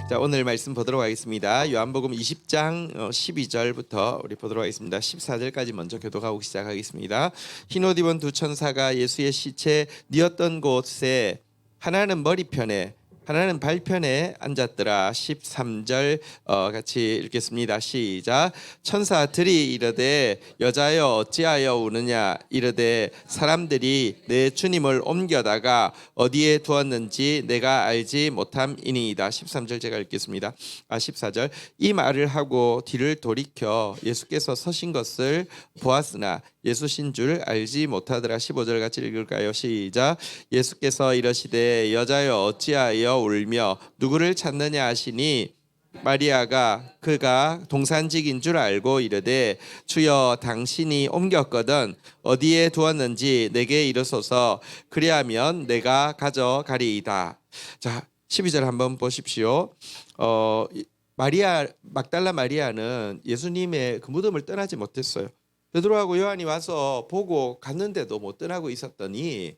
자, 오늘 말씀 보도록 하겠습니다. 요한복음 20장 12절부터 우리 보도록 하겠습니다. 14절까지 먼저 교독하고 시작하겠습니다. 흰옷 입은 두 천사가 예수의 시체 뉘었던 곳에 하나는 머리편에 하나는 발편에 앉았더라. 13절 같이 읽겠습니다. 시작. 천사들이 이르되 여자여 어찌하여 우느냐 이르되 사람들이 내 주님을 옮겨다가 어디에 두었는지 내가 알지 못함이니이다. 13절 제가 읽겠습니다. 14절. 이 말을 하고 뒤를 돌이켜 예수께서 서신 것을 보았으나 예수신 줄 알지 못하더라. 15절 같이 읽을까요? 시작. 예수께서 이러시되 여자여 어찌하여 울며 누구를 찾느냐 하시니 마리아가 그가 동산직인 줄 알고 이르되 주여 당신이 옮겼거든 어디에 두었는지 내게 이르소서 그리하면 내가 가져가리이다. 자, 12절 한번 보십시오. 막달라 마리아는 예수님의 그 무덤을 떠나지 못했어요. 베드로하고 요한이 와서 보고 갔는데도 못 떠나고 있었더니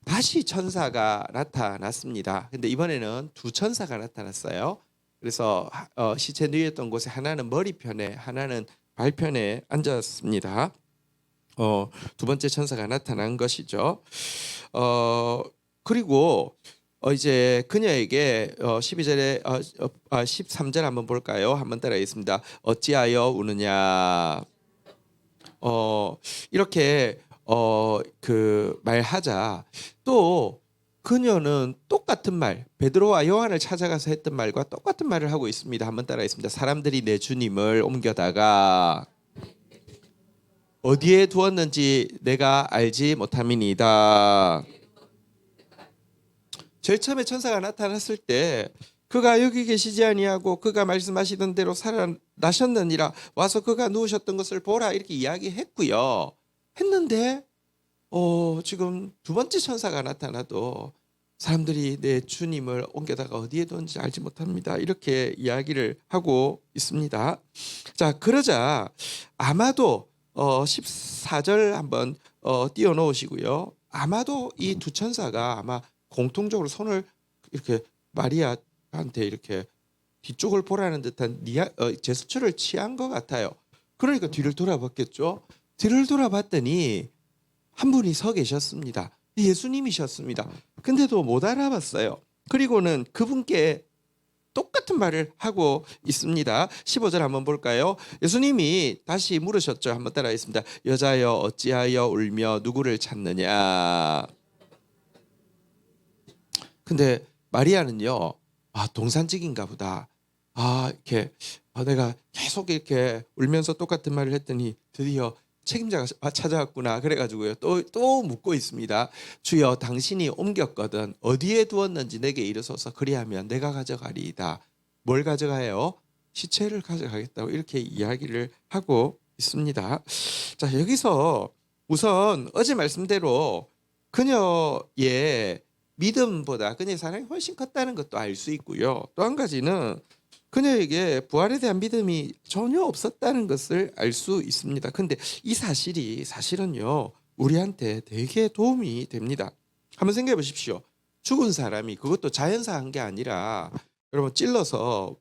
다시 천사가 나타났습니다. 근데 이번에는 두 천사가 나타났어요. 그래서 시체 누였던 곳에 하나는 머리편에 하나는 발편에 앉았습니다. 두 번째 천사가 나타난 것이죠. 그리고 이제 그녀에게 12절에 13절 한번 볼까요? 한번 따라하겠습니다. 어찌하여 우느냐. 이렇게 그 말하자 또 그녀는 똑같은 말, 베드로와 요한을 찾아가서 했던 말과 똑같은 말을 하고 있습니다. 한번 따라하겠습니다. 사람들이 내 주님을 옮겨다가 어디에 두었는지 내가 알지 못함이니이다. 제일 처음에 천사가 나타났을 때 그가 여기 계시지 아니하고 그가 말씀하시던 대로 살아나셨느니라 와서 그가 누우셨던 것을 보라 이렇게 이야기했고요. 했는데 지금 두 번째 천사가 나타나도 사람들이 내 주님을 옮겨다가 어디에 뒀는지 알지 못합니다. 이렇게 이야기를 하고 있습니다. 자, 그러자 아마도 14절 한번 띄워놓으시고요. 아마도 이 두 천사가 아마 공통적으로 손을 이렇게 마리아한테 이렇게 뒤쪽을 보라는 듯한 제스처를 취한 것 같아요. 그러니까 뒤를 돌아봤겠죠. 뒤를 돌아봤더니 한 분이 서 계셨습니다. 예수님이셨습니다. 근데도 못 알아봤어요. 그리고는 그분께 똑같은 말을 하고 있습니다. 15절 한번 볼까요? 예수님이 다시 물으셨죠. 한번 따라하겠습니다. 여자여 어찌하여 울며 누구를 찾느냐. 근데 마리아는요, 동산직인가 보다. 이렇게 내가 계속 이렇게 울면서 똑같은 말을 했더니 드디어 책임자가 찾아왔구나. 그래가지고요, 또 묻고 있습니다. 주여, 당신이 옮겼거든 어디에 두었는지 내게 이르소서 그리하면 내가 가져가리이다. 뭘 가져가요? 시체를 가져가겠다고 이렇게 이야기를 하고 있습니다. 자, 여기서 우선 어제 말씀대로 그녀의 믿음보다 그녀의 사랑이 훨씬 컸다는 것도 알 수 있고요. 또 한 가지는 그녀에게 부활에 대한 믿음이 전혀 없었다는 것을 알 수 있습니다. 근데 이 사실은요, 우리한테 되게 도움이 됩니다. 한번 생각해 보십시오. 죽은 사람이 그것도 자연사한 게 아니라 여러분 찔러서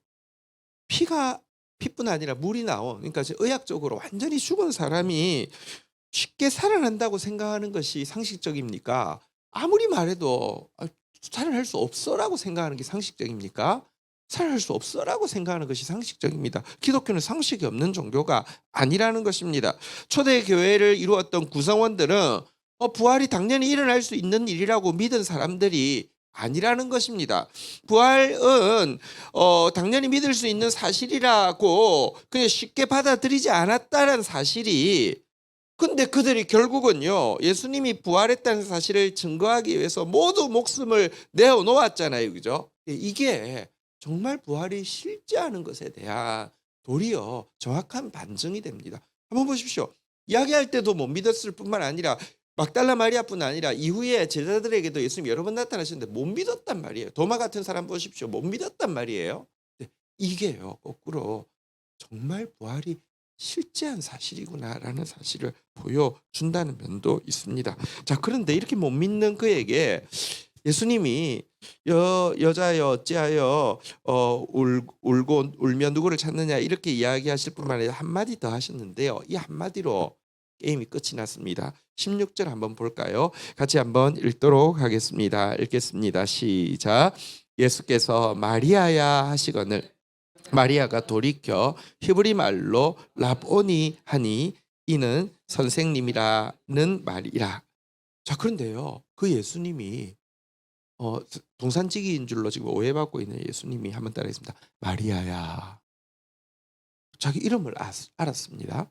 피뿐 아니라 물이 나온, 그러니까 의학적으로 완전히 죽은 사람이 쉽게 살아난다고 생각하는 것이 상식적입니까? 아무리 말해도 살아날 수 없어라고 생각하는 게 상식적입니까? 살아날 수 없어라고 생각하는 것이 상식적입니다. 기독교는 상식이 없는 종교가 아니라는 것입니다. 초대 교회를 이루었던 구성원들은 부활이 당연히 일어날 수 있는 일이라고 믿은 사람들이 아니라는 것입니다. 부활은 당연히 믿을 수 있는 사실이라고 그냥 쉽게 받아들이지 않았다는 사실이, 근데 그들이 결국은요, 예수님이 부활했다는 사실을 증거하기 위해서 모두 목숨을 내어놓았잖아요. 그죠? 이게 정말 부활이 실제하는 것에 대한 도리어 정확한 반증이 됩니다. 한번 보십시오. 이야기할 때도 못 믿었을 뿐만 아니라 막달라 마리아뿐 아니라 이후에 제자들에게도 예수님 여러 번 나타나셨는데 못 믿었단 말이에요. 도마 같은 사람 보십시오. 못 믿었단 말이에요. 이게요, 거꾸로 정말 부활이 실제한 사실이구나라는 사실을 보여준다는 면도 있습니다. 자, 그런데 이렇게 못 믿는 그에게 예수님이 여자여 어찌하여 울고 울며 누구를 찾느냐 이렇게 이야기하실 뿐만 아니라 한마디 더 하셨는데요. 이 한마디로 게임이 끝이 났습니다. 16절 한번 볼까요? 같이 한번 읽도록 하겠습니다. 읽겠습니다. 시작. 예수께서 마리아야 하시거늘 마리아가 돌이켜 히브리 말로 라보니 하니 이는 선생님이라는 말이라. 자, 그런데요. 그 예수님이 동산지기인 줄로 지금 오해받고 있는 예수님이 한번 따라하겠습니다. 마리아야. 자기 이름을 알았습니다.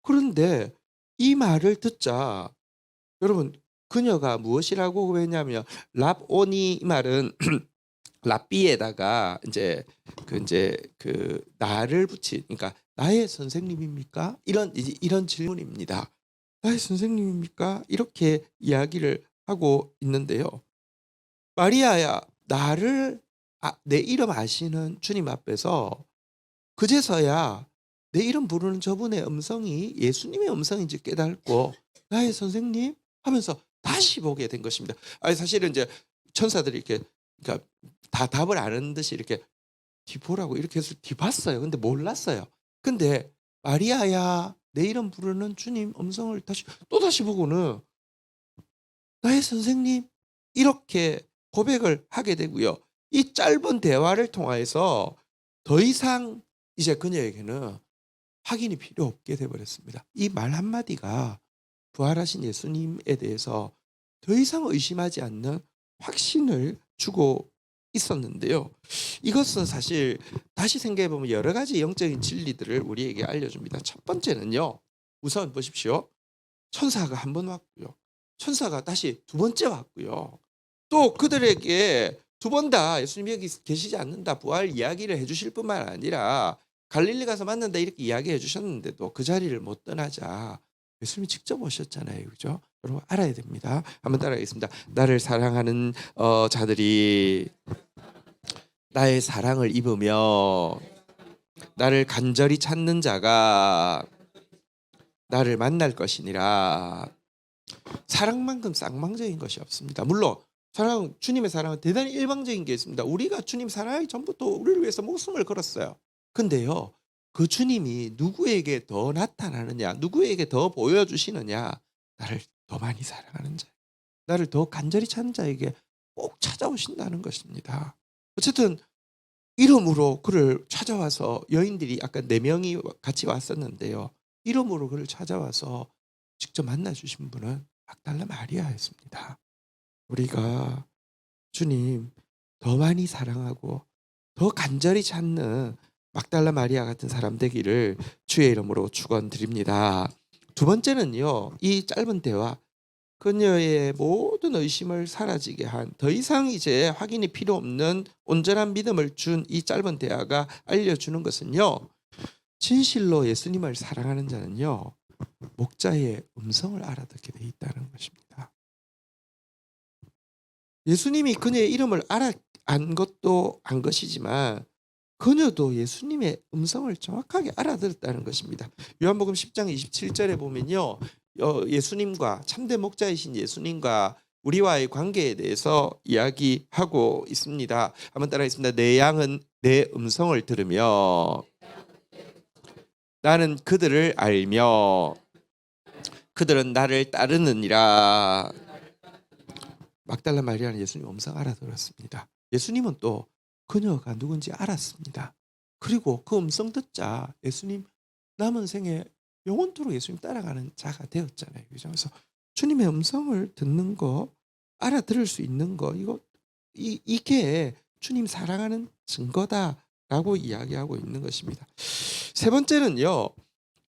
그런데 이 말을 듣자 여러분 그녀가 무엇이라고 했냐면 랍오니 이 말은 랍비에다가 그 나를 붙인 그러니까 나의 선생님입니까? 이런 질문입니다. 나의 선생님입니까? 이렇게 이야기를 하고 있는데요. 마리아야 내 이름 아시는 주님 앞에서 그제서야 내 이름 부르는 저분의 음성이 예수님의 음성인지 깨닫고 나의 선생님 하면서 다시 보게 된 것입니다. 아니 사실은 이제 천사들이 이렇게 그러니까 다 답을 아는 듯이 이렇게 뒤보라고 이렇게 해서 뒤봤어요. 근데 몰랐어요. 근데 마리아야 내 이름 부르는 주님 음성을 다시 보고는 나의 선생님 이렇게 고백을 하게 되고요. 이 짧은 대화를 통해서 더 이상 이제 그녀에게는 확인이 필요 없게 되어버렸습니다. 이 말 한마디가 부활하신 예수님에 대해서 더 이상 의심하지 않는 확신을 주고 있었는데요. 이것은 사실 다시 생각해보면 여러 가지 영적인 진리들을 우리에게 알려줍니다. 첫 번째는요. 우선 보십시오. 천사가 한 번 왔고요. 천사가 다시 두 번째 왔고요. 또 그들에게 두 번 다 예수님이 여기 계시지 않는다 부활 이야기를 해주실 뿐만 아니라 갈릴리 가서 만난다 이렇게 이야기해 주셨는데도 그 자리를 못 떠나자 예수님이 직접 오셨잖아요. 그죠? 여러분 알아야 됩니다. 한번 따라하겠습니다. 나를 사랑하는 자들이 나의 사랑을 입으며 나를 간절히 찾는 자가 나를 만날 것이니라. 사랑만큼 쌍방적인 것이 없습니다. 물론 주님의 사랑은 대단히 일방적인 게 있습니다. 우리가 주님 사랑하기 전부터 우리를 위해서 목숨을 걸었어요. 근데요, 그 주님이 누구에게 더 나타나느냐, 누구에게 더 보여주시느냐, 나를 더 많이 사랑하는 자, 나를 더 간절히 찾는 자에게 꼭 찾아오신다는 것입니다. 어쨌든 이름으로 그를 찾아와서 여인들이 아까 4명이 같이 왔었는데요. 이름으로 그를 찾아와서 직접 만나주신 분은 막달라 마리아였습니다. 우리가 주님 더 많이 사랑하고 더 간절히 찾는 막달라 마리아 같은 사람 되기를 주의 이름으로 축원드립니다. 두 번째는요. 이 짧은 대화 그녀의 모든 의심을 사라지게 한 더 이상 이제 확인이 필요 없는 온전한 믿음을 준 이 짧은 대화가 알려주는 것은요. 진실로 예수님을 사랑하는 자는요. 목자의 음성을 알아듣게 돼 있다는 것입니다. 예수님이 그녀의 이름을 안 것도 안 것이지만 그녀도 예수님의 음성을 정확하게 알아들었다는 것입니다. 요한복음 10장 27절에 보면요. 예수님과 참된 목자이신 예수님과 우리와의 관계에 대해서 이야기하고 있습니다. 한번 따라하겠습니다. 내 양은 내 음성을 들으며 나는 그들을 알며 그들은 나를 따르느니라. 막달라 마리아는 예수님 음성 알아들었습니다. 예수님은 또 그녀가 누군지 알았습니다. 그리고 그 음성 듣자 예수님 남은 생에 영원토록 예수님 따라가는 자가 되었잖아요. 그래서 주님의 음성을 듣는 거, 알아들을 수 있는 거, 이게 주님 사랑하는 증거다라고 이야기하고 있는 것입니다. 세 번째는요.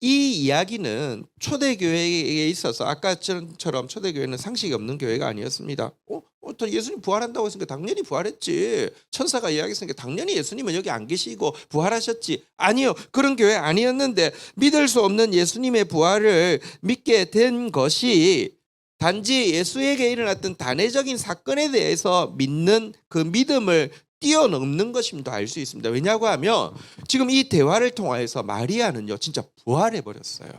이 이야기는 초대교회에 있어서 아까처럼 초대교회는 상식이 없는 교회가 아니었습니다. 예수님 부활한다고 했으니까 당연히 부활했지. 천사가 이야기했으니까 당연히 예수님은 여기 안 계시고 부활하셨지. 아니요. 그런 교회 아니었는데 믿을 수 없는 예수님의 부활을 믿게 된 것이 단지 예수에게 일어났던 단회적인 사건에 대해서 믿는 그 믿음을 뛰어넘는 것임도 알 수 있습니다. 왜냐고 하면 지금 이 대화를 통해서 마리아는요 진짜 부활해 버렸어요.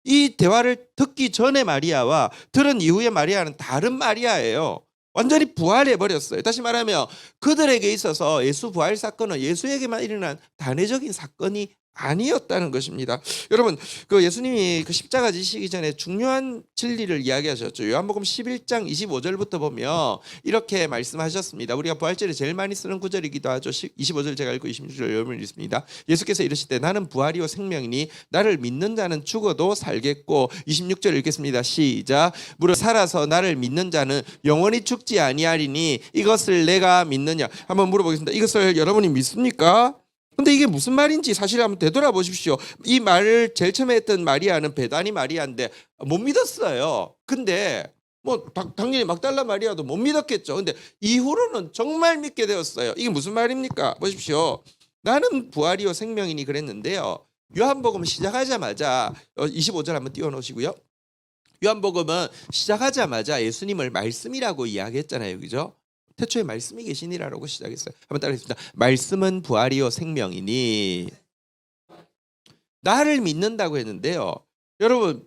이 대화를 듣기 전에 마리아와 들은 이후의 마리아는 다른 마리아예요. 완전히 부활해 버렸어요. 다시 말하면 그들에게 있어서 예수 부활 사건은 예수에게만 일어난 단회적인 사건이 아니었다는 것입니다. 여러분, 그 예수님이 그 십자가 지시기 전에 중요한 진리를 이야기하셨죠. 요한복음 11장 25절부터 보면 이렇게 말씀하셨습니다. 우리가 부활절에 제일 많이 쓰는 구절이기도 하죠. 25절 제가 읽고 26절 여러분 읽습니다. 예수께서 이르시되 나는 부활이요 생명이니 나를 믿는 자는 죽어도 살겠고, 26절 읽겠습니다. 시작. 무릇 살아서 나를 믿는 자는 영원히 죽지 아니하리니 이것을 내가 믿느냐. 한번 물어보겠습니다. 이것을 여러분이 믿습니까? 근데 이게 무슨 말인지 사실 한번 되돌아보십시오. 이 말을 제일 처음에 했던 마리아는 베다니 마리아인데 못 믿었어요. 근데 뭐 당연히 막달라 마리아도 못 믿었겠죠. 근데 이후로는 정말 믿게 되었어요. 이게 무슨 말입니까? 보십시오. 나는 부활이요 생명이니 그랬는데요. 요한복음 시작하자마자 25절 한번 띄워놓으시고요. 요한복음은 시작하자마자 예수님을 말씀이라고 이야기했잖아요. 그죠? 태초에 말씀이 계시니라라고 시작했어요. 한번 따라하겠습니다. 말씀은 부활이요 생명이니. 나를 믿는다고 했는데요. 여러분,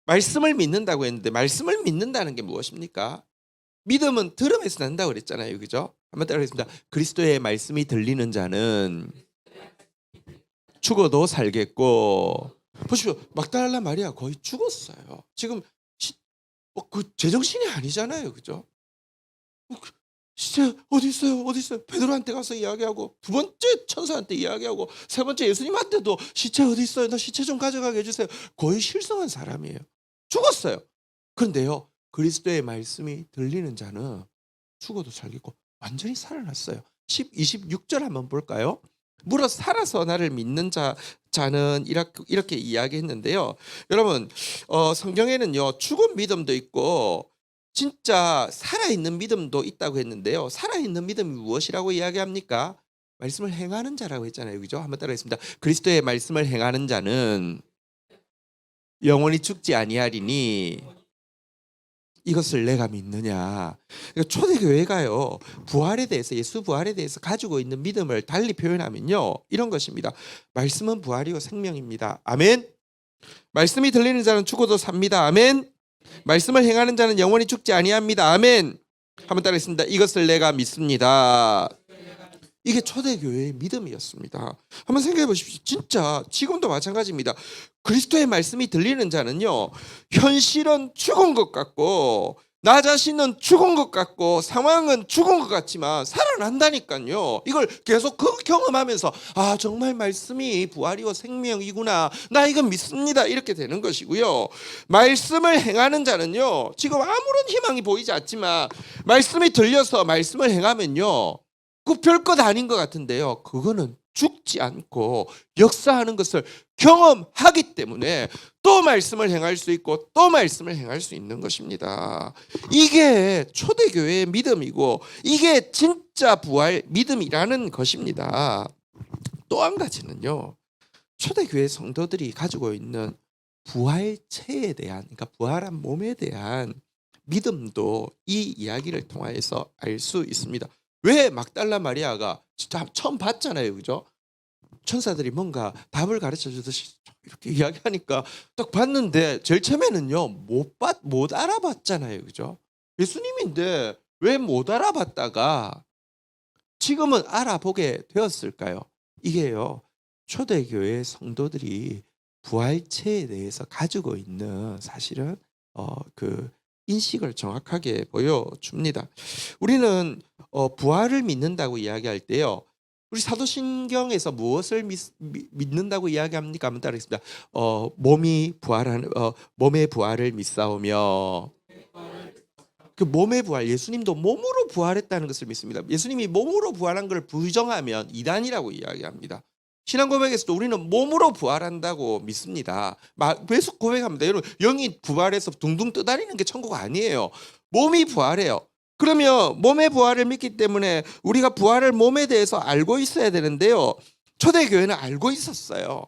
말씀을 믿는다고 했는데 말씀을 믿는다는 게 무엇입니까? 믿음은 들음에서 난다고 그랬잖아요. 그죠? 한번 따라하겠습니다. 그리스도의 말씀이 들리는 자는 죽어도 살겠고. 보십시오. 막달라 마리아 거의 죽었어요. 지금 그 제정신이 아니잖아요. 그죠? 시체 어디 있어요? 어디 있어요? 베드로한테 가서 이야기하고, 두 번째 천사한테 이야기하고, 세 번째 예수님한테도 시체 어디 있어요? 나 시체 좀 가져가게 해주세요. 거의 실성한 사람이에요. 죽었어요. 그런데요, 그리스도의 말씀이 들리는 자는 죽어도 살겠고 완전히 살아났어요. 26절 한번 볼까요? 무릇 살아서 나를 믿는 자는 이렇게 이야기했는데요. 여러분, 성경에는요 죽은 믿음도 있고 진짜 살아있는 믿음도 있다고 했는데요. 살아있는 믿음이 무엇이라고 이야기합니까? 말씀을 행하는 자라고 했잖아요. 그죠? 한번 따라하겠습니다. 그리스도의 말씀을 행하는 자는 영원히 죽지 아니하리니 이것을 내가 믿느냐. 그러니까 초대교회가요 부활에 대해서, 예수 부활에 대해서 가지고 있는 믿음을 달리 표현하면요 이런 것입니다. 말씀은 부활이요 생명입니다. 아멘. 말씀이 들리는 자는 죽어도 삽니다. 아멘. 말씀을 행하는 자는 영원히 죽지 아니합니다. 아멘. 한번 따라했습니다. 이것을 내가 믿습니다. 이게 초대교회의 믿음이었습니다. 한번 생각해 보십시오. 진짜 지금도 마찬가지입니다. 그리스도의 말씀이 들리는 자는요 현실은 죽은 것 같고 나 자신은 죽은 것 같고 상황은 죽은 것 같지만 살아난다니까요. 이걸 계속 경험하면서 아 정말 말씀이 부활이고 생명이구나, 나 이건 믿습니다, 이렇게 되는 것이고요. 말씀을 행하는 자는요 지금 아무런 희망이 보이지 않지만 말씀이 들려서 말씀을 행하면요 그 별것 아닌 것 같은데요 그거는 죽지 않고 역사하는 것을 경험하기 때문에 또 말씀을 행할 수 있고 또 말씀을 행할 수 있는 것입니다. 이게 초대교회의 믿음이고 이게 진짜 부활 믿음이라는 것입니다. 또 한 가지는요 초대교회 성도들이 가지고 있는 부활체에 대한, 그러니까 부활한 몸에 대한 믿음도 이 이야기를 통해서 알 수 있습니다. 왜 막달라 마리아가 진짜 처음 봤잖아요. 그죠? 천사들이 뭔가 답을 가르쳐 주듯이 이렇게 이야기하니까 딱 봤는데 제일 처음에는요 못 알아봤잖아요. 그죠? 예수님인데 왜 못 알아봤다가 지금은 알아보게 되었을까요? 이게요 초대교회 성도들이 부활체에 대해서 가지고 있는 사실은 그 인식을 정확하게 보여줍니다. 우리는 부활을 믿는다고 이야기할 때요 우리 사도신경에서 무엇을 믿는다고 이야기합니까? 한번 따라하겠습니다. 몸이 부활하는 몸의 부활을 믿사오며, 그 몸의 부활, 예수님도 몸으로 부활했다는 것을 믿습니다. 예수님이 몸으로 부활한 걸 부정하면 이단이라고 이야기합니다. 신앙 고백에서도 우리는 몸으로 부활한다고 믿습니다. 계속 고백합니다. 여러분, 영이 부활해서 둥둥 떠다니는 게 천국 아니에요. 몸이 부활해요. 그러면 몸의 부활을 믿기 때문에 우리가 부활을 몸에 대해서 알고 있어야 되는데요. 초대교회는 알고 있었어요.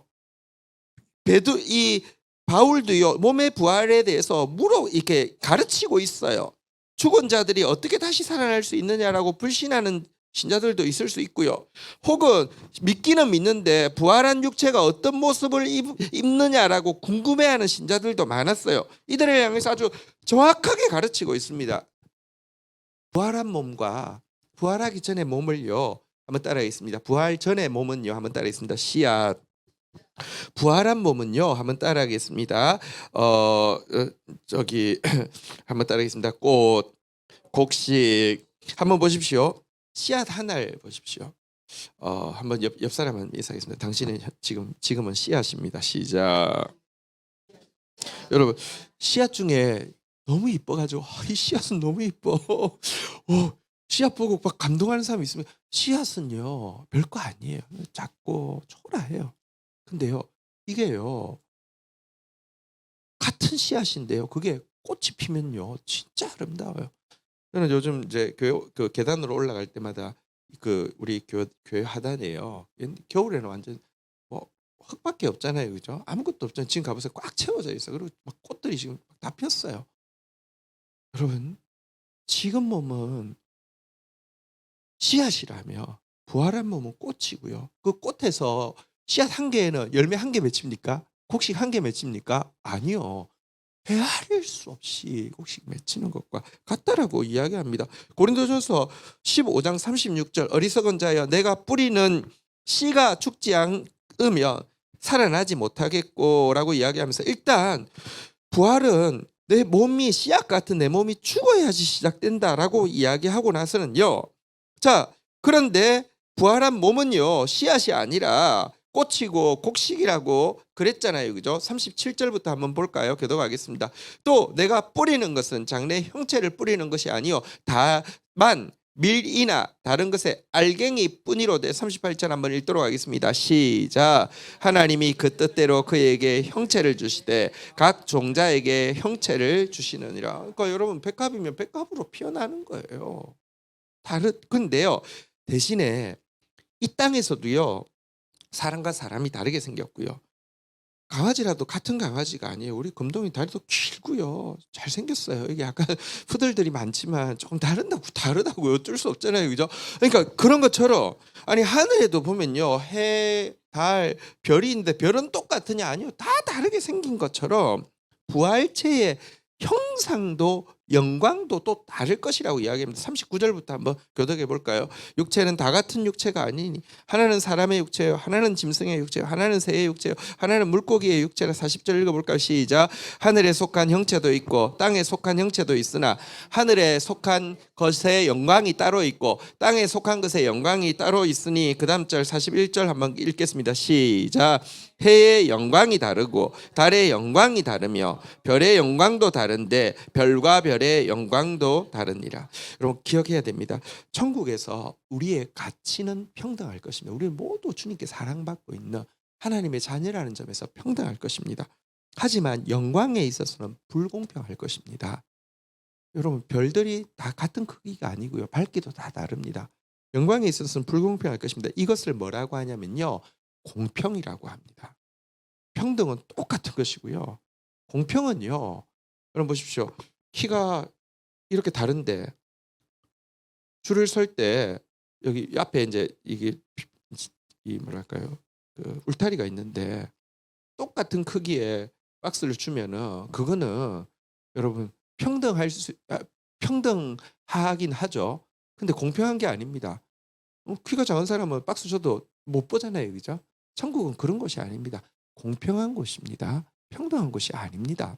바울도요 몸의 부활에 대해서 이렇게 가르치고 있어요. 죽은 자들이 어떻게 다시 살아날 수 있느냐라고 불신하는 신자들도 있을 수 있고요. 혹은 믿기는 믿는데 부활한 육체가 어떤 모습을 입느냐라고 궁금해하는 신자들도 많았어요. 이들을 향해서 아주 정확하게 가르치고 있습니다. 부활한 몸과 부활하기 전에 몸을요. 한번 따라하겠습니다. 부활 전의 몸은요. 한번 따라하겠습니다. 씨앗. 부활한 몸은요. 한번 따라하겠습니다. 저기 한번 따라하겠습니다. 꽃, 곡식. 한번 보십시오. 씨앗 하나를 보십시오. 한번 옆 사람은 인사하겠습니다. 당신은 지금은 씨앗입니다. 시작. 여러분 씨앗 중에 너무 이뻐가지고 이 씨앗은 너무 이뻐. 씨앗 보고 막 감동하는 사람이 있으면 씨앗은요 별거 아니에요. 작고 초라해요. 근데요 이게요 같은 씨앗인데요 그게 꽃이 피면요 진짜 아름다워요. 저는 요즘 이제 그 계단으로 올라갈 때마다 우리 교회 하단에요. 겨울에는 완전 뭐 흙밖에 없잖아요, 그죠? 아무것도 없잖아요. 지금 가보세요, 꽉 채워져 있어. 그리고 막 꽃들이 지금 다 폈어요. 여러분, 지금 몸은 씨앗이라며 부활한 몸은 꽃이고요. 그 꽃에서 씨앗 한 개에는 열매 한 개 맺힙니까? 곡식 한 개 맺힙니까? 아니요. 헤아릴 수 없이 곡식 맺히는 것과 같다라고 이야기합니다. 고린도전서 15장 36절 어리석은 자여 내가 뿌리는 씨가 죽지 않으면 살아나지 못하겠고라고 이야기하면서 일단 부활은 내 몸이 씨앗 같은 내 몸이 죽어야지 시작된다라고 이야기하고 나서는요. 자, 그런데 부활한 몸은요. 씨앗이 아니라 꽃이고 곡식이라고 그랬잖아요. 그죠? 37절부터 한번 볼까요? 교독하겠습니다. 또 내가 뿌리는 것은 장래 형체를 뿌리는 것이 아니요 다만 밀이나 다른 것의 알갱이 뿐이로되 38절 한번 읽도록 하겠습니다. 시작. 하나님이 그 뜻대로 그에게 형체를 주시되 각 종자에게 형체를 주시느니라. 그러니까 여러분 백합이면 백합으로 피어나는 거예요. 근데요 대신에 이 땅에서도요 사람과 사람이 다르게 생겼고요. 강아지라도 같은 강아지가 아니에요. 우리 금동이 다리도 길고요. 잘생겼어요. 이게 약간 푸들들이 많지만 조금 다르다고요. 어쩔 수 없잖아요. 그죠? 그러니까 그런 것처럼 아니 하늘에도 보면요. 해, 달, 별이 있는데 별은 똑같으냐? 아니요. 다 다르게 생긴 것처럼 부활체의 형상도 영광도 또 다를 것이라고 이야기합니다. 39절부터 한번 교독해 볼까요? 육체는 다 같은 육체가 아니니 하나는 사람의 육체요 하나는 짐승의 육체요 하나는 새의 육체요 하나는 물고기의 육체라. 40절 읽어볼까요? 시작. 하늘에 속한 형체도 있고 땅에 속한 형체도 있으나 하늘에 속한 것의 영광이 따로 있고 땅에 속한 것의 영광이 따로 있으니 그 다음 절 41절 한번 읽겠습니다. 시작. 해의 영광이 다르고 달의 영광이 다르며 별의 영광도 다른데 별과 별의 영광도 다르니라. 여러분 기억해야 됩니다. 천국에서 우리의 가치는 평등할 것입니다. 우리는 모두 주님께 사랑받고 있는 하나님의 자녀라는 점에서 평등할 것입니다. 하지만 영광에 있어서는 불공평할 것입니다. 여러분 별들이 다 같은 크기가 아니고요. 밝기도 다 다릅니다. 영광에 있어서는 불공평할 것입니다. 이것을 뭐라고 하냐면요. 공평이라고 합니다. 평등은 똑같은 것이고요. 공평은요. 여러분 보십시오. 키가 이렇게 다른데 줄을 설 때 여기 앞에 이제 이게 이 뭐랄까요? 그 울타리가 있는데 똑같은 크기의 박스를 주면은 그거는 여러분 평등하긴 하죠. 근데 공평한 게 아닙니다. 키가 작은 사람은 박스 줘도 못 보잖아요. 그죠? 천국은 그런 것이 아닙니다. 공평한 곳입니다. 평등한 곳이 아닙니다.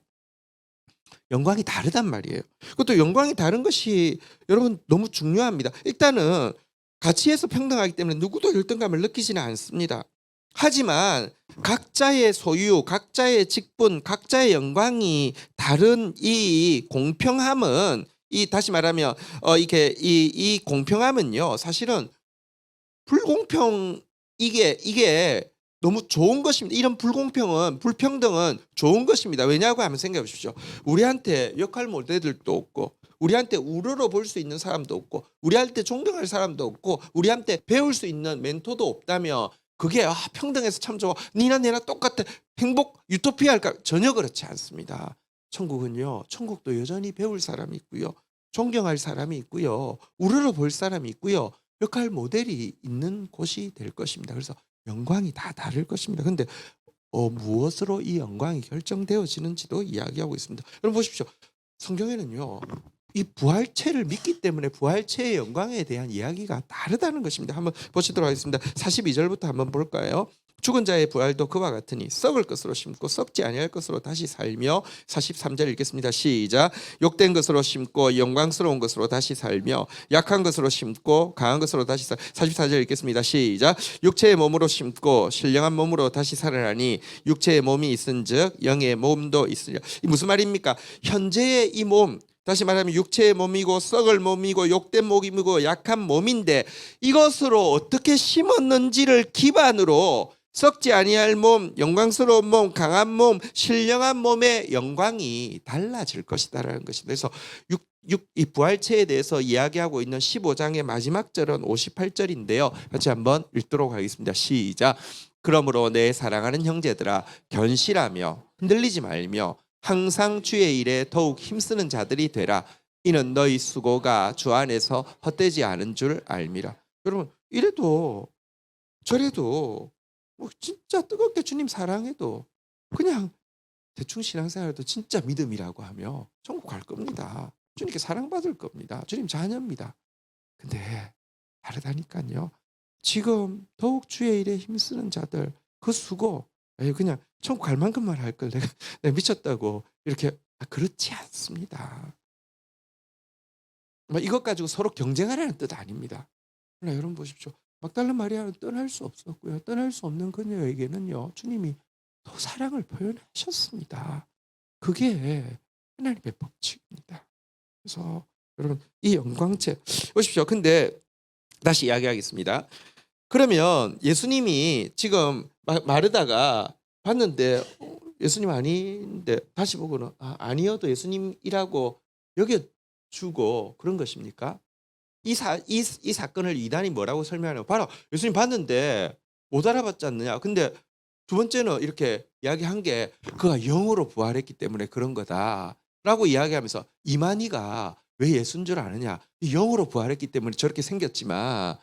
영광이 다르단 말이에요. 그것도 영광이 다른 것이 여러분 너무 중요합니다. 일단은 가치에서 평등하기 때문에 누구도 열등감을 느끼지는 않습니다. 하지만 각자의 소유, 각자의 직분, 각자의 영광이 다른 이 공평함은 다시 말하면 이 공평함은요 사실은 이게 너무 좋은 것입니다. 이런 불평등은 좋은 것입니다. 왜냐고 하면 생각해 보십시오. 우리한테 역할 모델들도 없고 우리한테 우러러 볼 수 있는 사람도 없고 우리한테 존경할 사람도 없고 우리한테 배울 수 있는 멘토도 없다며 그게 평등해서 참 좋아. 니나 내나 똑같아. 행복 유토피아일까? 전혀 그렇지 않습니다. 천국은요. 천국도 여전히 배울 사람이 있고요. 존경할 사람이 있고요. 우러러 볼 사람이 있고요. 역할 모델이 있는 곳이 될 것입니다. 그래서 영광이 다 다를 것입니다. 근데 무엇으로 이 영광이 결정되어지는지도 이야기하고 있습니다. 여러분 보십시오. 성경에는요. 이 부활체를 믿기 때문에 부활체의 영광에 대한 이야기가 다르다는 것입니다. 한번 보시도록 하겠습니다. 42절부터 한번 볼까요? 죽은 자의 부활도 그와 같으니 썩을 것으로 심고 썩지 아니할 것으로 다시 살며 43절 읽겠습니다. 시작. 욕된 것으로 심고 영광스러운 것으로 다시 살며 약한 것으로 심고 강한 것으로 다시 44절 읽겠습니다. 시작. 육체의 몸으로 심고 신령한 몸으로 다시 살아나니 육체의 몸이 있은즉 영의 몸도 있으리라. 이 무슨 말입니까? 현재의 이 몸, 다시 말하면 육체의 몸이고 썩을 몸이고 욕된 몸이고 약한 몸인데 이것으로 어떻게 심었는지를 기반으로 썩지 아니할 몸, 영광스러운 몸, 강한 몸, 신령한 몸의 영광이 달라질 것이다라는 것입니다. 그래서 이 부활체에 대해서 이야기하고 있는 15장의 마지막 절은 58절인데요. 같이 한번 읽도록 하겠습니다. 시작. 그러므로 내 사랑하는 형제들아 견실하며 흔들리지 말며 항상 주의 일에 더욱 힘쓰는 자들이 되라. 이는 너희 수고가 주 안에서 헛되지 않은 줄 알미라. 여러분, 이래도 저래도 뭐 진짜 뜨겁게 주님 사랑해도 그냥 대충 신앙생활도 진짜 믿음이라고 하며 천국 갈 겁니다. 주님께 사랑받을 겁니다. 주님 자녀입니다. 근데 다르다니까요. 지금 더욱 주의 일에 힘쓰는 자들 그 수고 그냥 천국 갈 만큼만 할 걸 내가 미쳤다고 이렇게 그렇지 않습니다. 이것 가지고 서로 경쟁하라는 뜻 아닙니다. 그러나 여러분 보십시오. 막달라 마리아는 떠날 수 없었고요. 떠날 수 없는 그녀에게는요. 주님이 더 사랑을 표현하셨습니다. 그게 하나님의 법칙입니다. 그래서 여러분 이 영광체 보십시오. 근데 다시 이야기하겠습니다. 그러면 예수님이 지금 마르다가 봤는데 예수님 아닌데 다시 보고는 아니어도 예수님이라고 여겨주고 그런 것입니까? 이 사건을 이단이 뭐라고 설명하냐면 봐라 예수님 봤는데 못 알아봤지 않느냐. 근데 두 번째는 이렇게 이야기한 게 그가 영으로 부활했기 때문에 그런 거다라고 이야기하면서 이만희가 왜 예수인 줄 아느냐. 영으로 부활했기 때문에 저렇게 생겼지만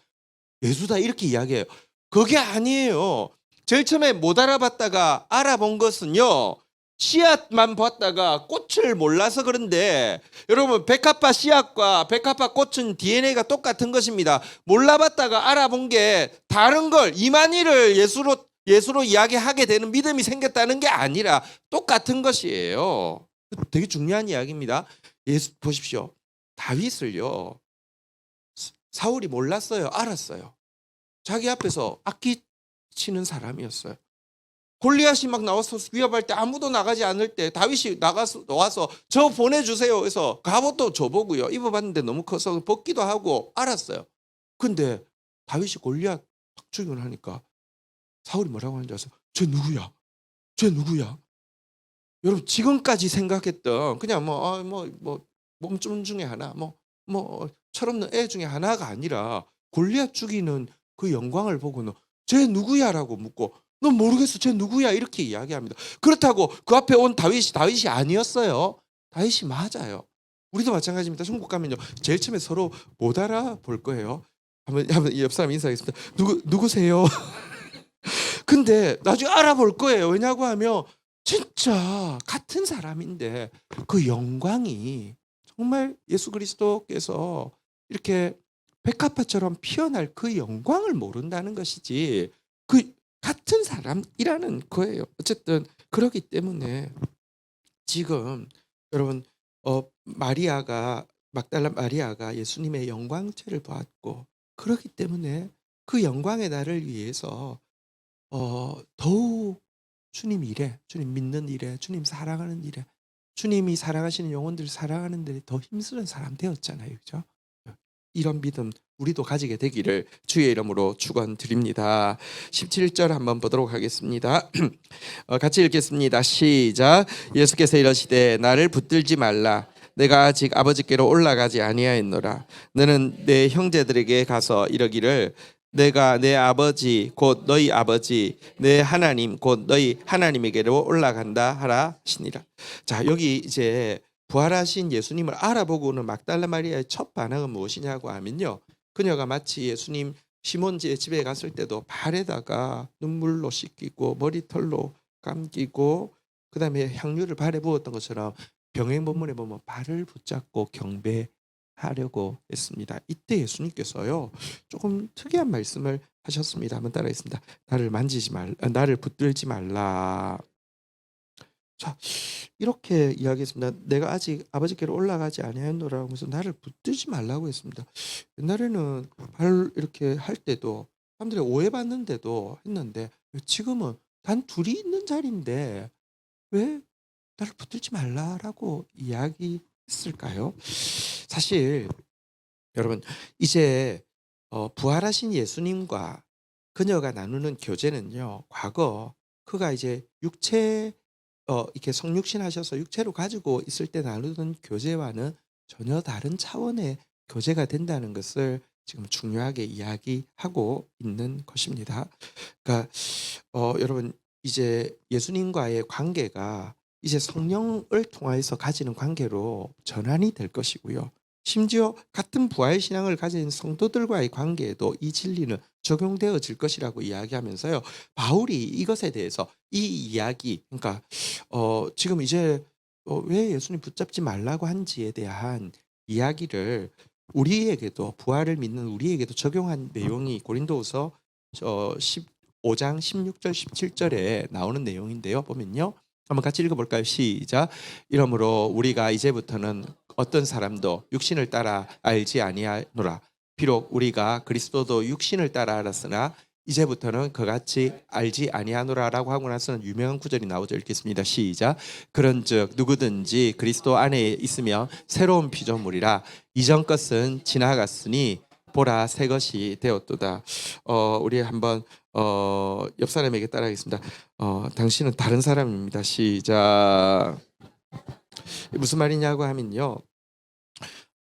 예수다 이렇게 이야기해요. 그게 아니에요. 제일 처음에 못 알아봤다가 알아본 것은요. 씨앗만 봤다가 꽃을 몰라서 그런데 여러분 백합화 씨앗과 백합화 꽃은 DNA가 똑같은 것입니다. 몰라봤다가 알아본 게 다른 걸 이만희를 예수로 이야기하게 되는 믿음이 생겼다는 게 아니라 똑같은 것이에요. 되게 중요한 이야기입니다. 예수 보십시오. 다윗을요. 사울이 몰랐어요. 알았어요. 자기 앞에서 악기 치는 사람이었어요. 골리앗이 막 나와서 위협할 때 아무도 나가지 않을 때 다윗이 나와서 저 보내주세요. 그래서 갑옷도 줘보고요. 입어봤는데 너무 커서 벗기도 하고 알았어요. 근데 다윗이 골리앗 딱 죽이고 하니까 사울이 뭐라고 하는지 아세요? 쟤 누구야? 쟤 누구야? 여러분 지금까지 생각했던 그냥 몸좀 중에 하나 철없는 애 중에 하나가 아니라 골리앗 죽이는 그 영광을 보고는 쟤 누구야라고 묻고 넌 모르겠어. 쟤 누구야? 이렇게 이야기합니다. 그렇다고 그 앞에 온 다윗이 아니었어요. 다윗이 맞아요. 우리도 마찬가지입니다. 천국 가면요. 제일 처음에 서로 못 알아볼 거예요. 한번 옆 사람 인사하겠습니다. 누구세요? 근데 나중에 알아볼 거예요. 왜냐고 하면 진짜 같은 사람인데 그 영광이 정말 예수 그리스도께서 이렇게 백합화처럼 피어날 그 영광을 모른다는 것이지 그 같은 사람이라는 거예요. 어쨌든 그렇기 때문에 지금 여러분 막달라 마리아가 예수님의 영광체를 보았고 그렇기 때문에 그 영광의 날을 위해서 더욱 주님 일에, 주님 믿는 일에, 주님 사랑하는 일에, 주님이 사랑하시는 영혼들을 사랑하는 데 더 힘쓰는 사람 되었잖아요. 그죠? 이런 믿음 우리도 가지게 되기를 주의 이름으로 축원드립니다. 17절 한번 보도록 하겠습니다. 같이 읽겠습니다. 시작. 예수께서 이러시되 나를 붙들지 말라. 내가 아직 아버지께로 올라가지 아니하였노라. 너는 내 형제들에게 가서 이러기를 내가 내 아버지 곧 너희 아버지 내 하나님 곧 너희 하나님에게로 올라간다 하라 하시니라. 자, 여기 이제 부활하신 예수님을 알아보고는 막달라 마리아의 첫 반응은 무엇이냐고 하면요. 그녀가 마치 예수님 시몬지의 집에 갔을 때도 발에다가 눈물로 씻기고 머리털로 감기고 그다음에 향유를 발에 부었던 것처럼 병행 본문에 보면 발을 붙잡고 경배하려고 했습니다. 이때 예수님께서요 조금 특이한 말씀을 하셨습니다. 한번 따라하겠습니다. 나를 붙들지 말라. 자, 이렇게 이야기했습니다. 내가 아직 아버지께로 올라가지 아니하노라 하면서 나를 붙들지 말라고 했습니다. 옛날에는 발 이렇게 할 때도 사람들이 오해받는데도 했는데 지금은 단 둘이 있는 자리인데 왜 나를 붙들지 말라라고 이야기했을까요? 사실 여러분 이제 부활하신 예수님과 그녀가 나누는 교제는요. 과거 그가 이제 육체 이렇게 성육신하셔서 육체로 가지고 있을 때 나누던 교제와는 전혀 다른 차원의 교제가 된다는 것을 지금 중요하게 이야기하고 있는 것입니다. 그러니까 여러분 이제 예수님과의 관계가 이제 성령을 통하여서 가지는 관계로 전환이 될 것이고요. 심지어 같은 부활 신앙을 가진 성도들과의 관계에도 이 진리는 적용되어질 것이라고 이야기하면서요. 바울이 이것에 대해서 이 이야기 그러니까 지금 이제 왜 예수님 붙잡지 말라고 한지에 대한 이야기를 우리에게도 부활을 믿는 우리에게도 적용한 내용이 고린도후서 15장 16절 17절에 나오는 내용인데요. 보면요. 한번 같이 읽어볼까요? 시작. 이러므로 우리가 이제부터는 어떤 사람도 육신을 따라 알지 아니하노라. 비록 우리가 그리스도도 육신을 따라 알았으나 이제부터는 그같이 알지 아니하노라라고 하고 나서는 유명한 구절이 나오죠. 읽겠습니다. 시작. 그런즉 누구든지 그리스도 안에 있으면 새로운 피조물이라. 이전 것은 지나갔으니 보라 새 것이 되었도다. 우리 한번 옆 사람에게 따라하겠습니다. 당신은 다른 사람입니다. 시작. 무슨 말이냐고 하면요.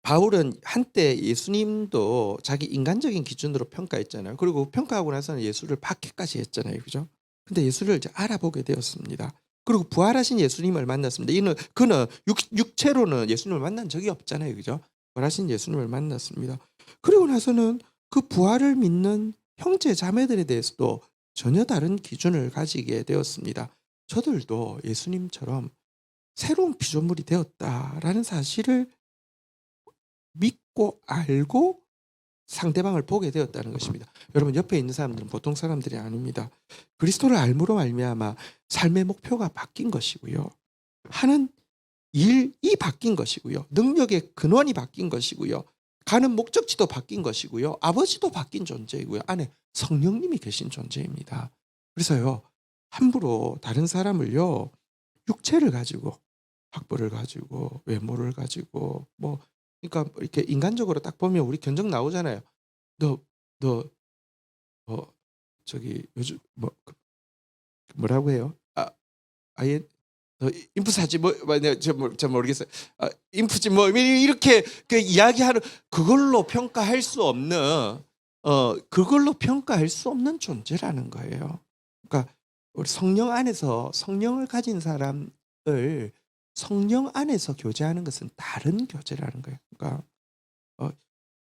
바울은 한때 예수님도 자기 인간적인 기준으로 평가했잖아요. 그리고 평가하고 나서는 예수를 박해까지 했잖아요. 그죠? 근데 예수를 이제 알아보게 되었습니다. 그리고 부활하신 예수님을 만났습니다. 그는 육체로는 예수님을 만난 적이 없잖아요. 그죠? 부활하신 예수님을 만났습니다. 그리고 나서는 그 부활을 믿는 형제 자매들에 대해서도 전혀 다른 기준을 가지게 되었습니다. 저들도 예수님처럼 새로운 피조물이 되었다라는 사실을 믿고 알고 상대방을 보게 되었다는 것입니다. 여러분 옆에 있는 사람들은 보통 사람들이 아닙니다. 그리스도를 알므로 말미암아 삶의 목표가 바뀐 것이고요. 하는 일이 바뀐 것이고요. 능력의 근원이 바뀐 것이고요. 가는 목적지도 바뀐 것이고요. 아버지도 바뀐 존재이고요. 안에 성령님이 계신 존재입니다. 그래서요. 함부로 다른 사람을요. 육체를 가지고 학벌을 가지고 외모를 가지고 그러니까 이렇게 인간적으로 딱 보면 우리 견적 나오잖아요. 너 저기 요즘 뭐라고 해요? 아예 너 인프 사지 저 모르겠어요. 인프지 이렇게 그 이야기하는 그걸로 평가할 수 없는 존재라는 거예요. 그러니까 우리 성령 안에서 성령을 가진 사람을 성령 안에서 교제하는 것은 다른 교제라는 거예요. 그러니까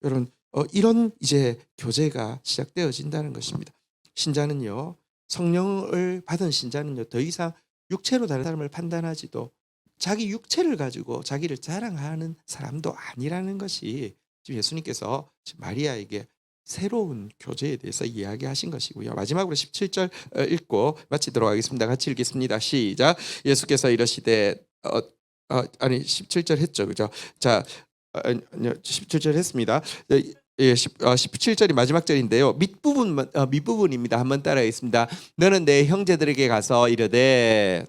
여러분 이런 이제 교제가 시작되어진다는 것입니다. 신자는요. 성령을 받은 신자는요. 더 이상 육체로 다른 사람을 판단하지도 자기 육체를 가지고 자기를 자랑하는 사람도 아니라는 것이 지금 예수님께서 지금 마리아에게 새로운 교제에 대해서 이야기하신 것이고요. 마지막으로 17절 읽고 마치도록 하겠습니다. 같이 읽겠습니다. 시작. 예수께서 이러시되 아니 17절 했죠. 그죠? 자, 아니요. 17절 했습니다. 17절이 마지막 절인데요. 밑부분입니다. 한번 따라하겠습니다. 너는 내 형제들에게 가서 이르되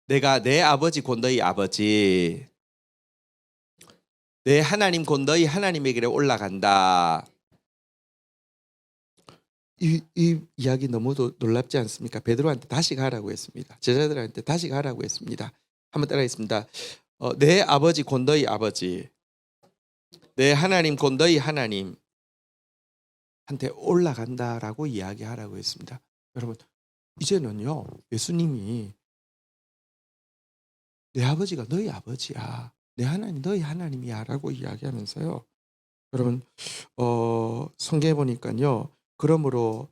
내가 내 아버지 곧 너희 아버지 내 하나님 곧 너희 하나님에게로 올라간다. 이 이야기 너무도 놀랍지 않습니까? 베드로한테 다시 가라고 했습니다. 제자들한테 다시 가라고 했습니다. 한번 따라하겠습니다. 내 아버지 곧 너희 아버지 내 하나님 곧 너희 하나님 한테 올라간다라고 이야기하라고 했습니다. 여러분 이제는요. 예수님이 내 아버지가 너희 아버지야. 내 하나님 너희 하나님이야라고 이야기하면서요. 여러분 성경에 보니까요. 그러므로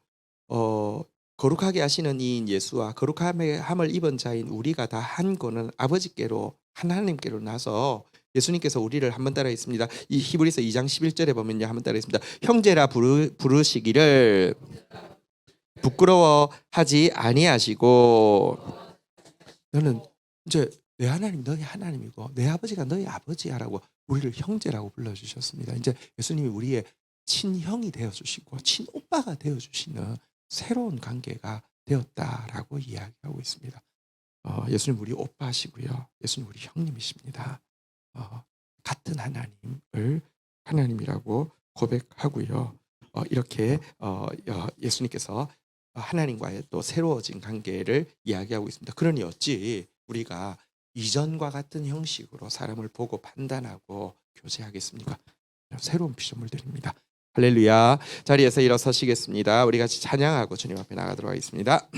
거룩하게 하시는 이인 예수와 거룩함을 입은 자인 우리가 다 한 거는 아버지께로 하나님께로 나서 예수님께서 우리를 한번 따라했습니다. 이 히브리서 2장 11절에 보면요, 한번 따라했습니다. 형제라 부르시기를 부끄러워하지 아니하시고, 너는 이제 내 하나님 너희 하나님이고 내 아버지가 너희 아버지야라고 우리를 형제라고 불러주셨습니다. 이제 예수님이 우리의 친형이 되어주시고 친오빠가 되어주시는 새로운 관계가 되었다라고 이야기하고 있습니다. 예수님 우리 오빠시고요, 예수님 우리 형님이십니다. 같은 하나님을 하나님이라고 고백하고요. 이렇게 예수님께서 하나님과의 또 새로워진 관계를 이야기하고 있습니다. 그러니 어찌 우리가 이전과 같은 형식으로 사람을 보고 판단하고 교제하겠습니까? 새로운 피조물 드립니다. 할렐루야. 자리에서 일어서시겠습니다. 우리 같이 찬양하고 주님 앞에 나가도록 하겠습니다.